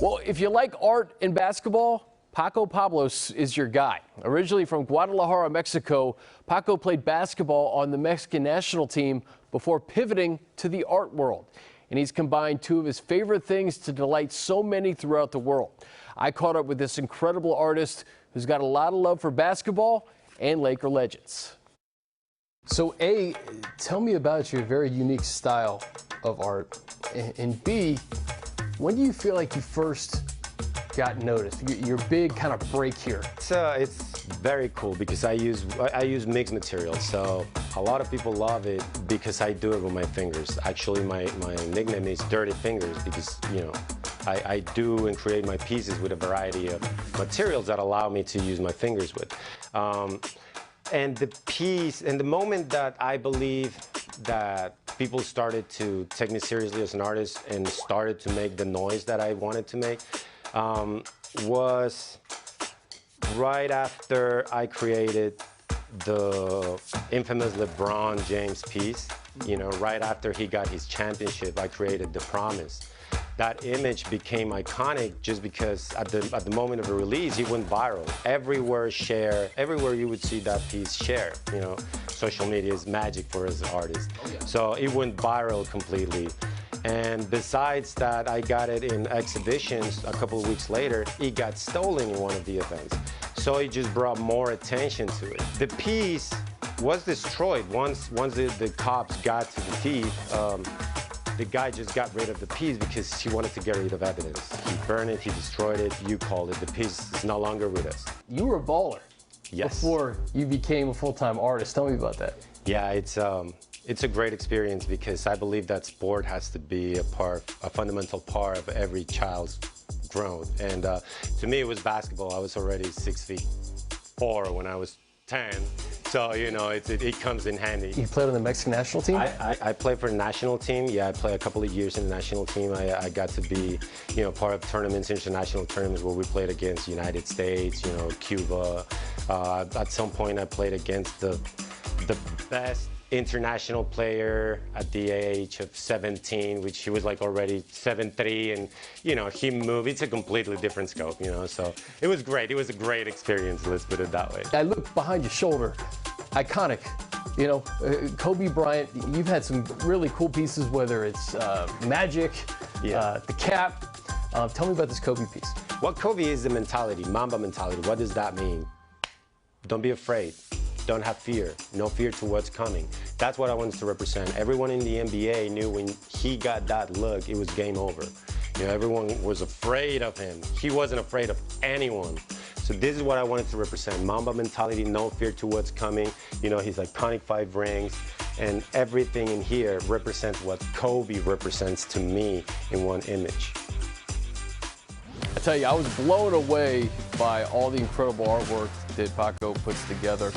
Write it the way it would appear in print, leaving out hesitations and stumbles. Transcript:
Well, if you like art and basketball, Pako Pablos is your guy. Originally from Guadalajara, Mexico, Pako played basketball on the Mexican national team before pivoting to the art world. And he's combined two of his favorite things to delight so many throughout the world. I caught up with this incredible artist who's got a lot of love for basketball and Laker legends. So A, tell me about your very unique style of art. And B, when do you feel like you first got noticed? Your big kind of break here. It's very cool because I use mixed materials. So a lot of people love it because I do it with my fingers. Actually, my nickname is Dirty Fingers because, you know, I do and create my pieces with a variety of materials that allow me to use my fingers with. And the piece, and the moment that I believe that people started to take me seriously as an artist and started to make the noise that I wanted to make, was right after I created the infamous LeBron James piece. You know, right after he got his championship, I created The Promise. That image became iconic just because at the moment of the release, it went viral. Everywhere you would see that piece share. You know, social media is magic for us as artists. Oh, yeah. So it went viral completely. And besides that, I got it in exhibitions a couple of weeks later. It got stolen in one of the events. So it just brought more attention to it. The piece was destroyed once the cops got to the thief. The guy just got rid of the piece because he wanted to get rid of evidence. He burned it, he destroyed it, you called it. The piece is no longer with us. You were a baller. Yes. Before you became a full-time artist. Tell me about that. Yeah, it's a great experience because I believe that sport has to be a fundamental part of every child's growth. And to me, it was basketball. I was already 6'4" when I was 10. So, you know, it comes in handy. You played on the Mexican national team? I played for the national team. Yeah, I played a couple of years in the national team. I got to be, you know, part of tournaments, international tournaments where we played against United States, you know, Cuba. At some point, I played against the best international player at the age of 17, which he was like already 7'3", and you know, he moved. It's a completely different scope, you know, so it was great. It was a great experience, let's put it that way. I look behind your shoulder, iconic. You know, Kobe Bryant, you've had some really cool pieces, whether it's Magic, yeah. The cap. Tell me about this Kobe piece. What Kobe is the mentality, Mamba mentality. What does that mean? Don't be afraid. Don't have fear. No fear to what's coming. That's what I wanted to represent. Everyone in the NBA knew when he got that look, it was game over. You know, everyone was afraid of him. He wasn't afraid of anyone. So this is what I wanted to represent. Mamba mentality, no fear to what's coming. You know, his iconic 5 rings, and everything in here represents what Kobe represents to me in one image. I tell you, I was blown away by all the incredible artwork that Pako puts together.